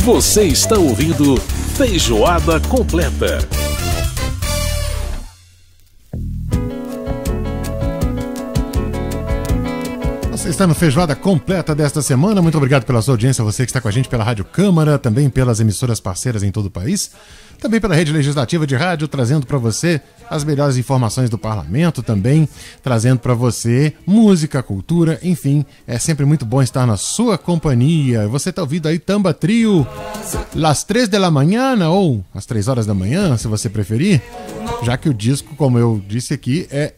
Você está ouvindo Feijoada Completa. Você está no Feijoada Completa desta semana. Muito obrigado pela sua audiência, você que está com a gente pela Rádio Câmara, também pelas emissoras parceiras em todo o país, também pela Rede Legislativa de Rádio, trazendo para você as melhores informações do Parlamento, também trazendo para você música, cultura, enfim, é sempre muito bom estar na sua companhia. Você está ouvindo aí Tamba Trio, Las 3 da manhã, ou às 3 horas da manhã, se você preferir, já que o disco, como eu disse aqui, é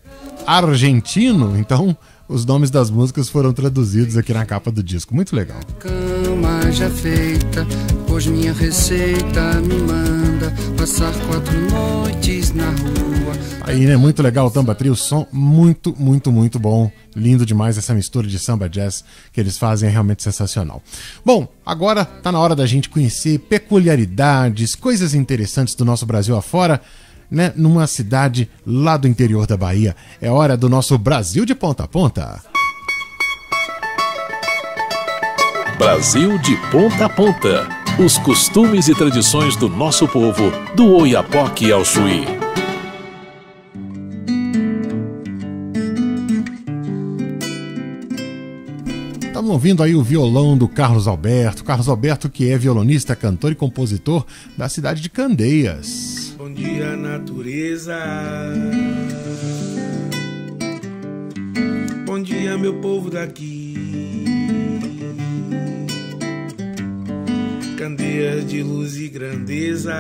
argentino, então os nomes das músicas foram traduzidos aqui na capa do disco. Muito legal. Cama já feita, pois minha receita me manda passar 4 noites na rua. Aí, né? Muito legal o Tamba Trio, som muito, muito, muito bom. Lindo demais essa mistura de samba jazz que eles fazem, é realmente sensacional. Bom, agora tá na hora da gente conhecer peculiaridades, coisas interessantes do nosso Brasil afora, né, numa cidade lá do interior da Bahia. É hora do nosso Brasil de Ponta a Ponta. Brasil de Ponta a Ponta. Os costumes e tradições do nosso povo, do Oiapoque ao Chuí. Estamos ouvindo aí o violão do Carlos Alberto. Carlos Alberto, que é violonista, cantor e compositor da cidade de Candeias. Bom dia, natureza. Bom dia, meu povo daqui. Candeias de luz e grandeza.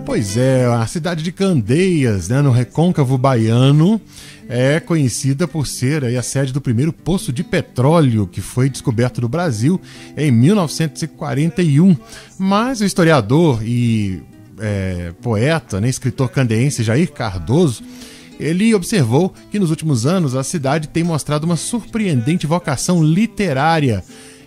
Pois é, a cidade de Candeias, né, no recôncavo baiano, é conhecida por ser aí a sede do primeiro poço de petróleo que foi descoberto no Brasil em 1941. Mas o historiador e poeta, né, escritor candeense Jair Cardoso, ele observou que nos últimos anos a cidade tem mostrado uma surpreendente vocação literária.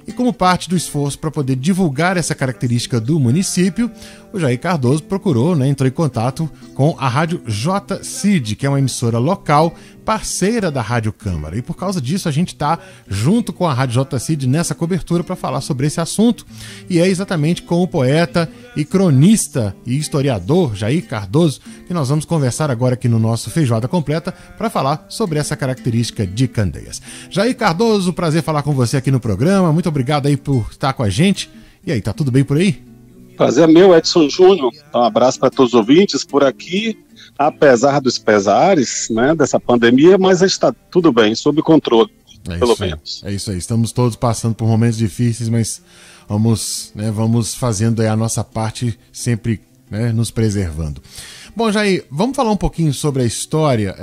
E como parte do esforço para poder divulgar essa característica do município, o Jair Cardoso procurou, né, entrou em contato com a Rádio J-Cid, que é uma emissora local, parceira da Rádio Câmara. E por causa disso a gente está junto com a Rádio J-Cid nessa cobertura para falar sobre esse assunto. E é exatamente com o poeta e cronista e historiador Jair Cardoso que nós vamos conversar agora aqui no nosso Feijoada Completa para falar sobre essa característica de Candeias. Jair Cardoso, prazer falar com você aqui no programa. Muito obrigado aí por estar com a gente. E aí, tá tudo bem por aí? Prazer é meu, Edson Júnior. Um abraço para todos os ouvintes por aqui, apesar dos pesares, né, dessa pandemia, mas está tudo bem, sob controle, pelo menos. É isso aí, estamos todos passando por momentos difíceis, mas vamos fazendo aí a nossa parte, sempre, né, nos preservando. Bom, Jair, vamos falar um pouquinho sobre a história,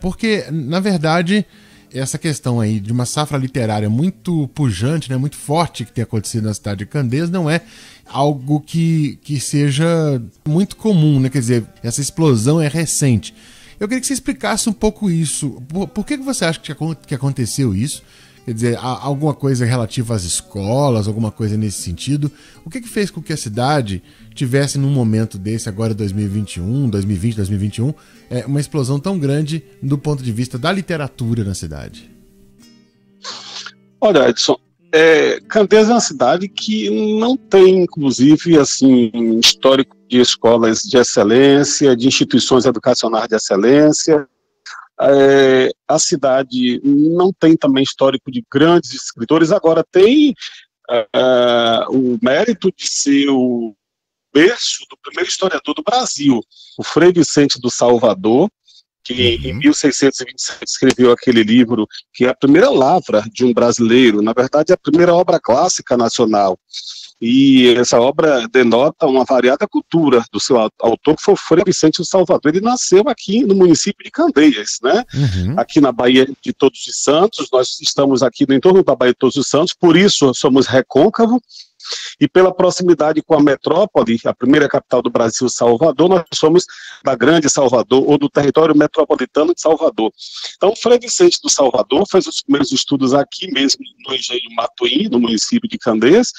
porque, na verdade, essa questão aí de uma safra literária muito pujante, né, muito forte que tem acontecido na cidade de Candeias, não é algo que seja muito comum, né? Quer dizer, essa explosão é recente. Eu queria que você explicasse um pouco isso. Por que você acha que aconteceu isso? Quer dizer, alguma coisa relativa às escolas, alguma coisa nesse sentido? O que fez com que a cidade tivesse num momento desse, agora 2021, 2020, 2021, uma explosão tão grande do ponto de vista da literatura na cidade? Olha, Edson, Candeias é uma cidade que não tem, inclusive, assim, histórico de escolas de excelência, de instituições educacionais de excelência. A cidade não tem também histórico de grandes escritores, agora tem o mérito de ser o berço do primeiro historiador do Brasil, o Frei Vicente do Salvador, que em 1627 escreveu aquele livro que é a primeira lavra de um brasileiro, na verdade é a primeira obra clássica nacional. E essa obra denota uma variada cultura do seu autor, que foi o Frei Vicente do Salvador. Ele nasceu aqui no município de Candeias, né? Aqui na Baía de Todos os Santos. Nós estamos aqui no entorno da Baía de Todos os Santos, por isso somos recôncavo. E pela proximidade com a metrópole, a primeira capital do Brasil, Salvador, nós somos da Grande Salvador, ou do território metropolitano de Salvador. Então, Frei Vicente do Salvador fez os primeiros estudos aqui mesmo, no Engenho Matuim, no município de Candeias,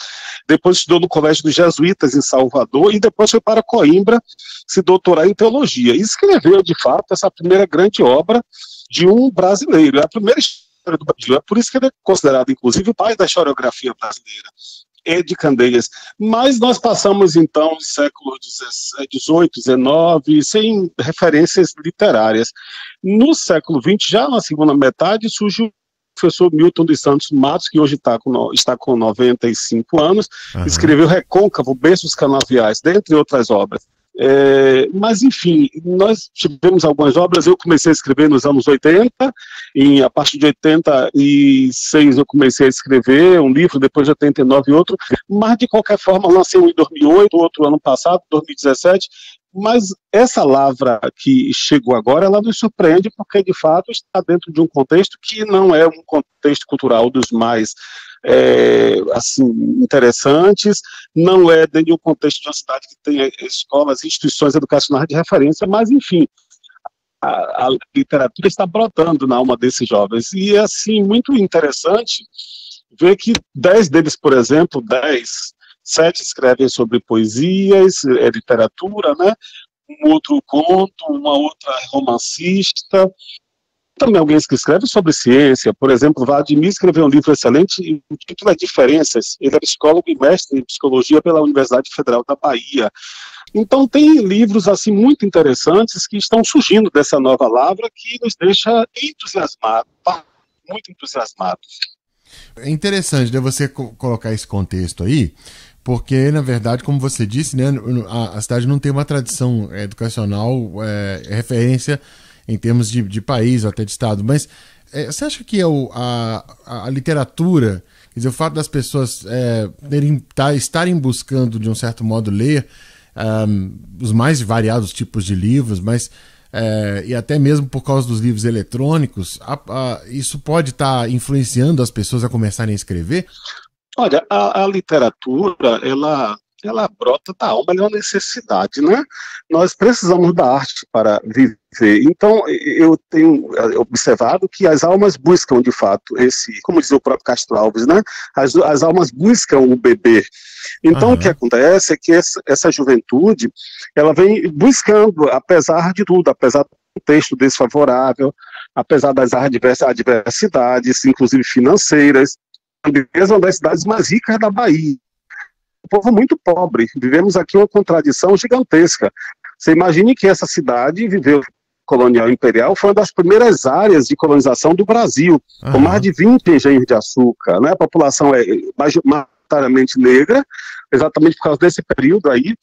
depois estudou no Colégio dos Jesuítas em Salvador, e depois foi para Coimbra se doutorar em teologia. E escreveu, de fato, essa primeira grande obra de um brasileiro, é a primeira história do Brasil. É por isso que ele é considerado, inclusive, o pai da historiografia brasileira. e de Candeias. Mas nós passamos, então, o século XVIII, XIX, sem referências literárias. No século XX, já na segunda metade, surge o professor Milton dos Santos Matos, que hoje está com 95 anos, escreveu Recôncavo, Berços Canaviais, dentre outras obras. Mas, enfim, nós tivemos algumas obras. Eu comecei a escrever nos anos 80, e a partir de 86 eu comecei a escrever um livro, depois de 89 outro, mas de qualquer forma lancei um em 2008, outro ano passado, 2017, mas essa lavra que chegou agora, ela nos surpreende porque de fato está dentro de um contexto que não é um contexto cultural dos mais assim, interessantes, não é dentro de um contexto de uma cidade que tem escolas, instituições educacionais de referência, mas enfim, a literatura está brotando na alma desses jovens, e é assim, muito interessante ver que 10 deles, por exemplo, 7 escrevem sobre poesias, literatura, né? Um outro conto, uma outra romancista, também alguém que escreve sobre ciência. Por exemplo, Vladimir escreveu um livro excelente, e o título é Diferenças. Ele é psicólogo e mestre em psicologia pela Universidade Federal da Bahia. Então tem livros assim muito interessantes que estão surgindo dessa nova lavra, que nos deixa entusiasmados, muito entusiasmados. É interessante, né, você colocar esse contexto aí, porque, na verdade, como você disse, né, a cidade não tem uma tradição educacional, referência em termos de país ou até de estado, mas você acha que a literatura, quer dizer, o fato das pessoas estarem buscando, de um certo modo, ler os mais variados tipos de livros, mas e até mesmo por causa dos livros eletrônicos, isso pode estar influenciando as pessoas a começarem a escrever? Olha, a literatura, ela brota da alma, ela é uma necessidade, né? Nós precisamos da arte para viver. Então, eu tenho observado que as almas buscam, de fato, como dizia o próprio Castro Alves, né? As almas buscam o beber. Então, o que acontece é que essa juventude, ela vem buscando, apesar de tudo, apesar do contexto desfavorável, apesar das adversidades, inclusive financeiras, mesmo uma das cidades mais ricas da Bahia. Um povo muito pobre. Vivemos aqui uma contradição gigantesca. Você imagine que essa cidade viveu colonial imperial, foi uma das primeiras áreas de colonização do Brasil, com mais de 20 engenhos de açúcar, né? A população é majoritariamente negra, exatamente por causa desse período aí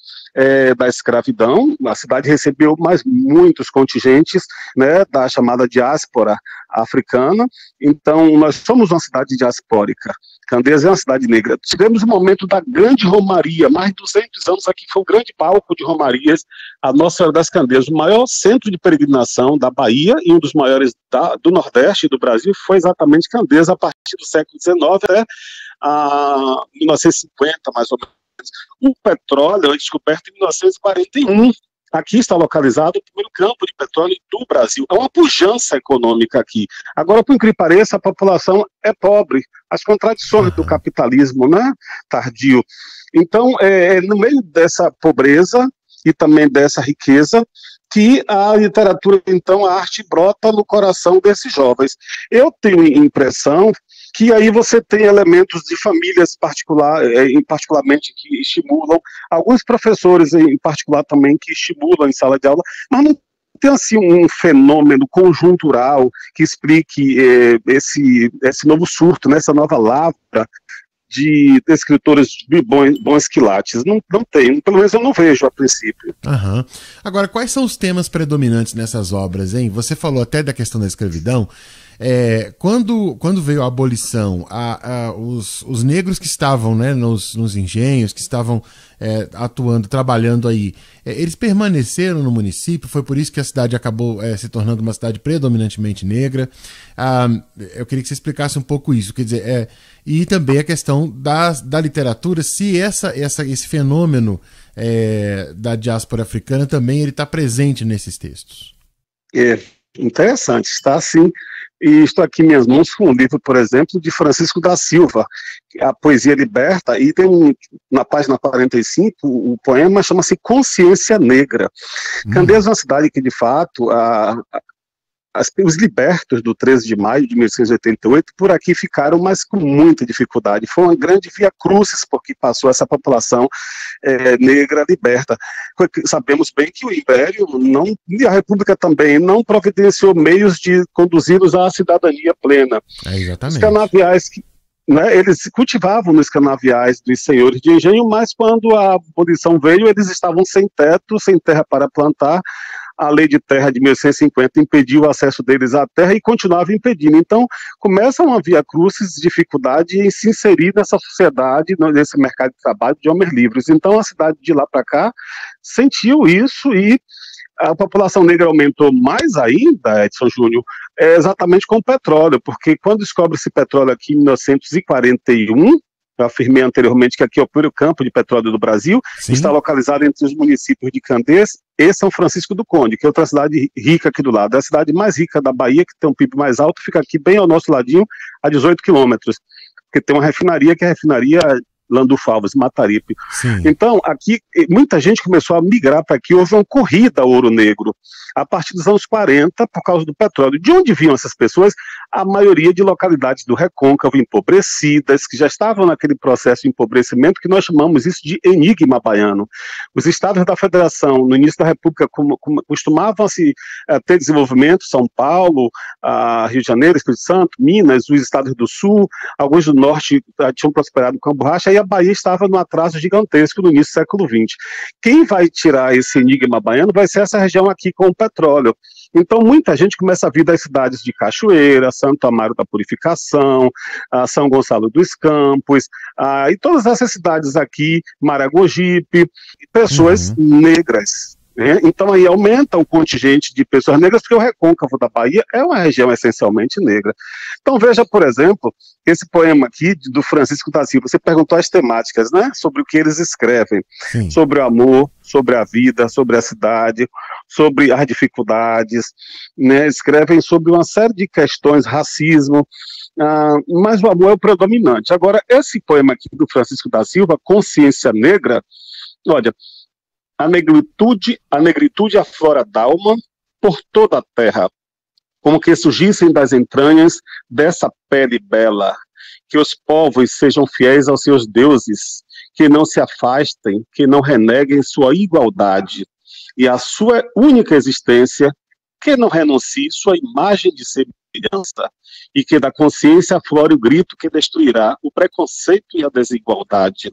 da escravidão. A cidade recebeu mais muitos contingentes, né, da chamada diáspora africana. Então, nós somos uma cidade diaspórica. Candeias é uma cidade negra. Tivemos o momento da grande romaria, mais de 200 anos aqui, foi um grande palco de romarias, a Nossa Senhora das Candeias, o maior centro de peregrinação da Bahia e um dos maiores do Nordeste e do Brasil foi exatamente Candeias, a partir do século XIX até 1950, mais ou menos. O petróleo é descoberto em 1941. Aqui está localizado o primeiro campo de petróleo do Brasil. É uma pujança econômica aqui. Agora, por incrível que pareça, a população é pobre. As contradições do capitalismo, né, tardio. Então, no meio dessa pobreza e também dessa riqueza, que a literatura, então, a arte brota no coração desses jovens. Eu tenho a impressão que aí você tem elementos de famílias particularmente que estimulam, alguns professores em particular também que estimulam em sala de aula, mas não tem assim um fenômeno conjuntural que explique esse novo surto, né, essa nova lavra de escritores de bons quilates. Não tem, pelo menos eu não vejo a princípio. Agora, quais são os temas predominantes nessas obras, hein? Você falou até da questão da escravidão. Quando veio a abolição, os negros que estavam, né, nos engenhos, que estavam atuando, trabalhando aí, eles permaneceram no município, foi por isso que a cidade acabou se tornando uma cidade predominantemente negra. Eu queria que você explicasse um pouco isso, quer dizer, e também a questão da literatura, se esse fenômeno da diáspora africana também ele está presente nesses textos. Interessante, está sim. E estou aqui em minhas mãos com um livro, por exemplo, de Francisco da Silva, A Poesia Liberta, e tem na página 45, o poema chama-se Consciência Negra. Candeias é uma cidade que, de fato, os libertos do 13 de maio de 1888 por aqui ficaram, mas com muita dificuldade. Foi uma grande via crucis porque passou essa população negra liberta. Sabemos bem que o Império e a República também não providenciou meios de conduzi-los à cidadania plena. Exatamente. Os canaviais eles se cultivavam nos canaviais dos senhores de engenho, mas quando a abolição veio, eles estavam sem teto, sem terra para plantar. A lei de terra de 1850 impediu o acesso deles à terra e continuava impedindo. Então, começa uma via crucis, dificuldade em se inserir nessa sociedade, nesse mercado de trabalho de homens livres. Então, a cidade de lá para cá sentiu isso e a população negra aumentou mais ainda, Edson Júnior, exatamente com o petróleo, porque quando descobre-se petróleo aqui em 1941, eu afirmei anteriormente que aqui é o primeiro campo de petróleo do Brasil, sim, está localizado entre os municípios de Candeias e São Francisco do Conde, que é outra cidade rica aqui do lado. É a cidade mais rica da Bahia, que tem um PIB mais alto, fica aqui bem ao nosso ladinho, a 18 quilômetros, porque tem uma refinaria que é a refinaria Landulfo Alves, Mataripe. Sim. Então, aqui, muita gente começou a migrar para aqui, houve uma corrida ao ouro negro, a partir dos anos 40, por causa do petróleo. De onde vinham essas pessoas? A maioria de localidades do Recôncavo, empobrecidas, que já estavam naquele processo de empobrecimento, que nós chamamos isso de enigma baiano. Os estados da federação, no início da República, costumavam ter desenvolvimento, São Paulo, Rio de Janeiro, Espírito Santo, Minas, os estados do Sul, alguns do Norte tinham prosperado com a borracha, e a Bahia estava num atraso gigantesco no início do século XX. Quem vai tirar esse enigma baiano vai ser essa região aqui com o petróleo. Então, muita gente começa a vir das cidades de Cachoeira, Santo Amaro da Purificação, São Gonçalo dos Campos, e todas essas cidades aqui, Maragogipe, pessoas negras. Então aí aumenta o contingente de pessoas negras, porque o Recôncavo da Bahia é uma região essencialmente negra. Então veja, por exemplo, esse poema aqui do Francisco da Silva, você perguntou as temáticas, né, sobre o que eles escrevem, sim, sobre o amor, sobre a vida, sobre a cidade, sobre as dificuldades, né, escrevem sobre uma série de questões, racismo, mas o amor é o predominante. Agora, esse poema aqui do Francisco da Silva, Consciência Negra, olha, a negritude aflora d'alma por toda a terra, como que surgissem das entranhas dessa pele bela, que os povos sejam fiéis aos seus deuses, que não se afastem, que não reneguem sua igualdade, e a sua única existência, que não renuncie sua imagem de semelhança, e que da consciência aflore o grito que destruirá o preconceito e a desigualdade.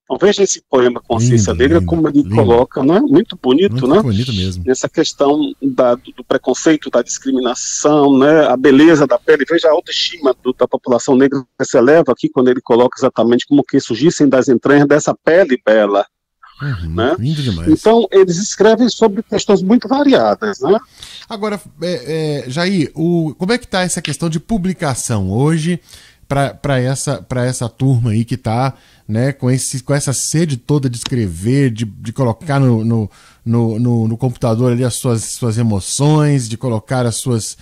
Então veja esse poema Consciência Negra, como ele coloca, né? Muito bonito, muito, né? Bonito mesmo. Nessa questão do preconceito, da discriminação, né? A beleza da pele, veja a autoestima da população negra que se eleva aqui quando ele coloca exatamente como que surgissem das entranhas dessa pele bela. Né? Lindo demais. Então eles escrevem sobre questões muito variadas, né? Agora, Jair, como é que está essa questão de publicação hoje para essa turma aí que está, né, com essa sede toda de escrever, de colocar no computador ali as suas emoções, de colocar as suas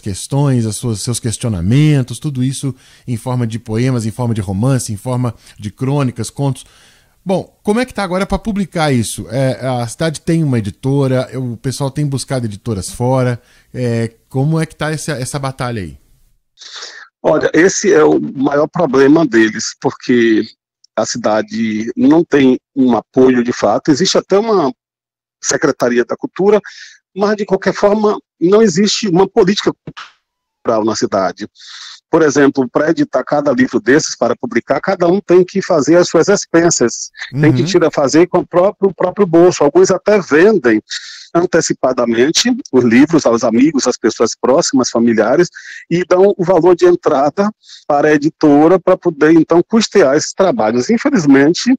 questões, seus questionamentos, tudo isso em forma de poemas, em forma de romance, em forma de crônicas, contos. Bom, como é que está agora para publicar isso? A cidade tem uma editora, o pessoal tem buscado editoras fora, como é que está essa batalha aí? Olha, esse é o maior problema deles, porque a cidade não tem um apoio de fato, existe até uma Secretaria da Cultura, mas de qualquer forma não existe uma política cultural na cidade. Por exemplo, para editar cada livro desses, para publicar, cada um tem que fazer as suas expensas, tem que fazer com o próprio bolso. Alguns até vendem antecipadamente os livros aos amigos, às pessoas próximas, familiares, e dão o valor de entrada para a editora para poder, então, custear esses trabalhos. Infelizmente,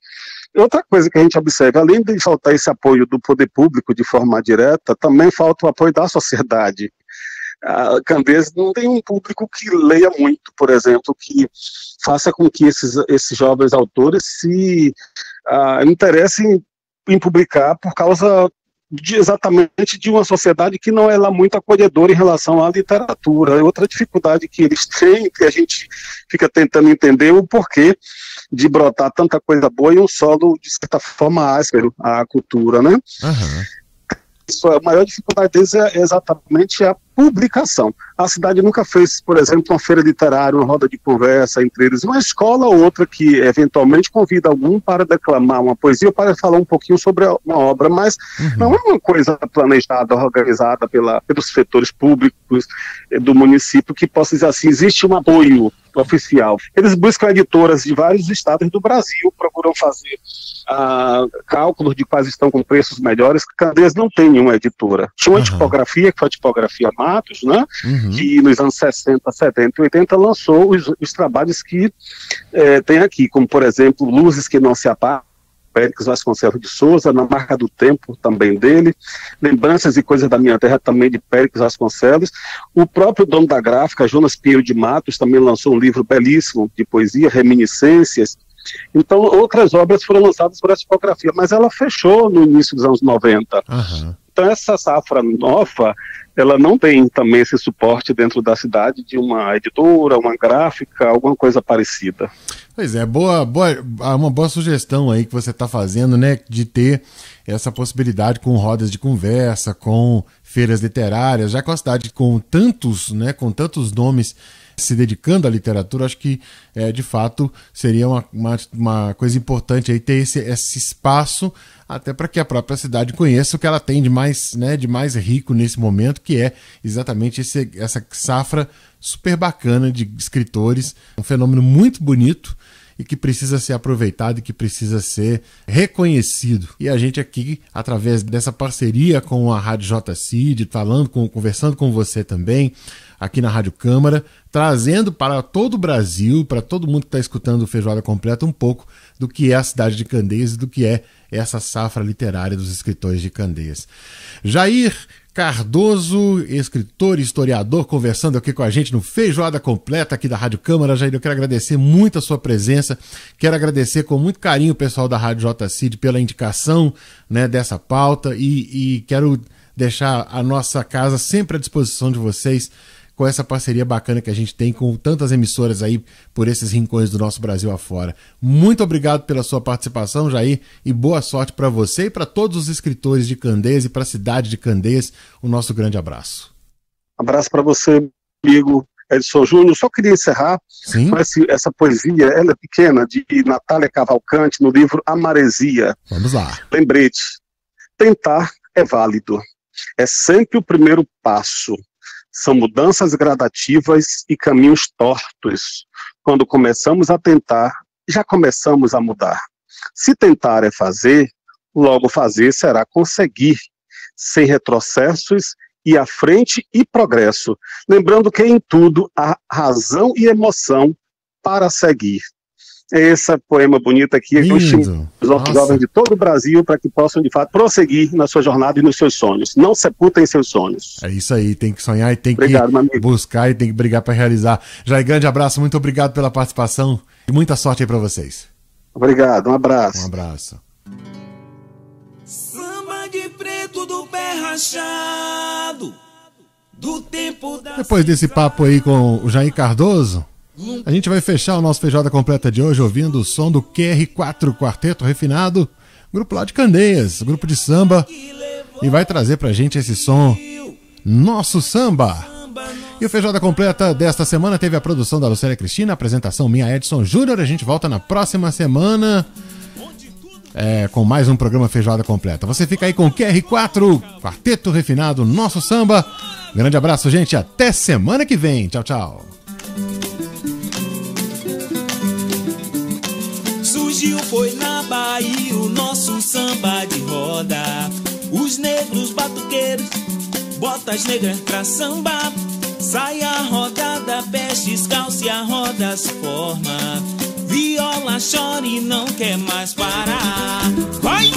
outra coisa que a gente observa, além de faltar esse apoio do poder público de forma direta, também falta o apoio da sociedade. A Candeias não tem um público que leia muito, por exemplo, que faça com que esses jovens autores se interessem em publicar por causa exatamente de uma sociedade que não é lá muito acolhedora em relação à literatura. É outra dificuldade que eles têm, que a gente fica tentando entender o porquê de brotar tanta coisa boa em um solo, de certa forma, áspero, a cultura, né? a maior dificuldade deles é exatamente a publicação. A cidade nunca fez, por exemplo, uma feira literária, uma roda de conversa entre eles, uma escola ou outra que eventualmente convida algum para declamar uma poesia ou para falar um pouquinho sobre uma obra, mas não é uma coisa planejada, organizada pelos setores públicos do município que possa dizer assim, existe um apoio oficial. Eles buscam editoras de vários estados do Brasil, procuram fazer cálculos de quais estão com preços melhores. Candeias não tem nenhuma editora. Tinha uma tipografia, que foi a tipografia Matos, né? Que nos anos 60, 70 e 80 lançou os trabalhos que tem aqui, como por exemplo, Luzes que Não Se Apagam, Péricles Vasconcelos de Souza, Na Marca do Tempo, também dele, Lembranças e Coisas da Minha Terra, também de Péricles Vasconcelos. O próprio dono da gráfica, Jonas Pinheiro de Matos, também lançou um livro belíssimo de poesia, Reminiscências. Então, outras obras foram lançadas por essa tipografia, mas ela fechou no início dos anos 90. Então, essa safra nova, ela não tem também esse suporte dentro da cidade de uma editora, uma gráfica, alguma coisa parecida. Pois é, uma boa sugestão aí que você está fazendo, né, de ter essa possibilidade com rodas de conversa, com feiras literárias, já com a cidade com tantos nomes se dedicando à literatura, acho que de fato seria uma coisa importante aí ter esse espaço, até para que a própria cidade conheça o que ela tem de mais rico nesse momento, que é exatamente essa safra super bacana de escritores, um fenômeno muito bonito e que precisa ser aproveitado e que precisa ser reconhecido. E a gente aqui, através dessa parceria com a Rádio JCID, conversando com você também, aqui na Rádio Câmara, trazendo para todo o Brasil, para todo mundo que está escutando o Feijoada Completa, um pouco do que é a cidade de Candeias e do que é essa safra literária dos escritores de Candeias. Jair Cardoso, escritor e historiador, conversando aqui com a gente no Feijoada Completa aqui da Rádio Câmara. Jair, eu quero agradecer muito a sua presença, quero agradecer com muito carinho o pessoal da Rádio JCID pela indicação, né, dessa pauta e quero deixar a nossa casa sempre à disposição de vocês com essa parceria bacana que a gente tem com tantas emissoras aí por esses rincões do nosso Brasil afora. Muito obrigado pela sua participação, Jair, e boa sorte para você e para todos os escritores de Candeias e para a cidade de Candeias. O nosso grande abraço. Abraço para você, amigo Edson Júnior. Só queria encerrar com essa poesia, ela é pequena, de Natália Cavalcante, no livro A Maresia. Vamos lá. Lembrete, tentar é válido. É sempre o primeiro passo. São mudanças gradativas e caminhos tortos. Quando começamos a tentar, já começamos a mudar. Se tentar é fazer, logo fazer será conseguir, sem retrocessos e à frente e progresso. Lembrando que em tudo há razão e emoção para seguir. Esse poema bonito aqui é os nossos jovens de todo o Brasil para que possam, de fato, prosseguir na sua jornada e nos seus sonhos. Não sepultem seus sonhos. É isso aí, tem que sonhar e tem que buscar e tem que brigar para realizar. Jair, grande abraço, muito obrigado pela participação e muita sorte aí para vocês. Obrigado, um abraço. Um abraço. Samba de preto do pé rachado, do tempo da... Depois desse papo aí com o Jair Cardoso, a gente vai fechar o nosso Feijoada Completa de hoje ouvindo o som do QR4 Quarteto Refinado, grupo lá de Candeias, grupo de samba, e vai trazer pra gente esse som Nosso Samba. E o Feijoada Completa desta semana teve a produção da Lucélia Cristina, a apresentação minha, Edson Júnior. A gente volta na próxima semana com mais um programa Feijoada Completa. Você fica aí com o QR4 Quarteto Refinado, Nosso Samba. Grande abraço, gente, até semana que vem. Tchau, tchau. Surgiu, foi na Bahia o nosso samba de roda. Os negros batuqueiros, botas negras pra sambar. Sai a rodada, pé descalço e a roda se forma. Viola chora e não quer mais parar. Vai!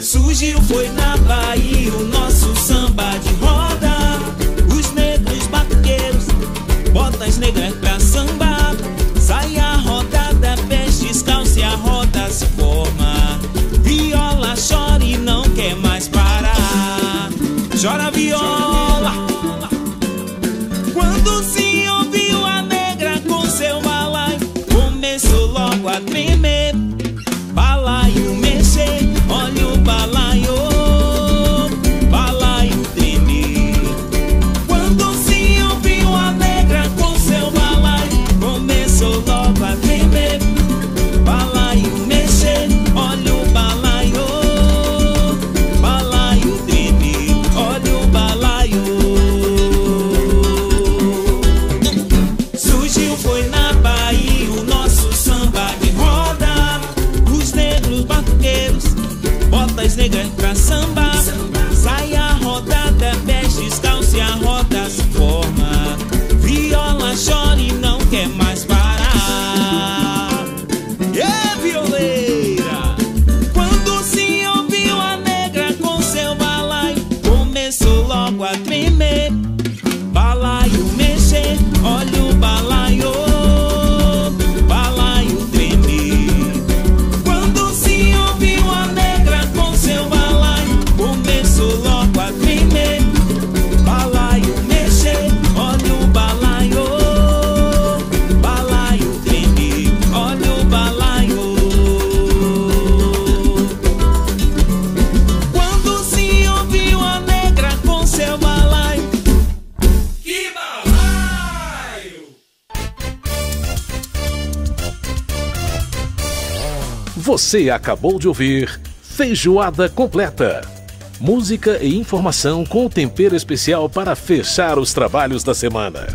Surgiu, foi na Bahia o nosso samba de roda. Os negros batuqueiros, botas negras pra sambar. Sai a rodada, pé descalço e a roda se forma. Viola chora e não quer mais parar. Chora viola. Quando se ouviu a negra com seu balaio, começou logo a tremer. Balaio mexer, olha o balaio. Balaio foi na Bahia o nosso samba de roda. Os negros batuqueiros, botas negras pra samba. Sai a rodada, pés descalço e a roda se forma. Viola chora e não quer mais parar. Violeira! Quando se ouviu a negra com seu balaio, começou logo a tremer. Balaio mexer, olha o balaio, balaio tremer. Quando se ouviu a negra com seu balaio, começou logo a tremer. Balaio mexer, olha o balaio, balaio tremer, olha o balaio. Quando se ouviu a negra com seu balaio, que balaio! Você acabou de ouvir Feijoada Completa. Música e informação com tempero especial para fechar os trabalhos da semana.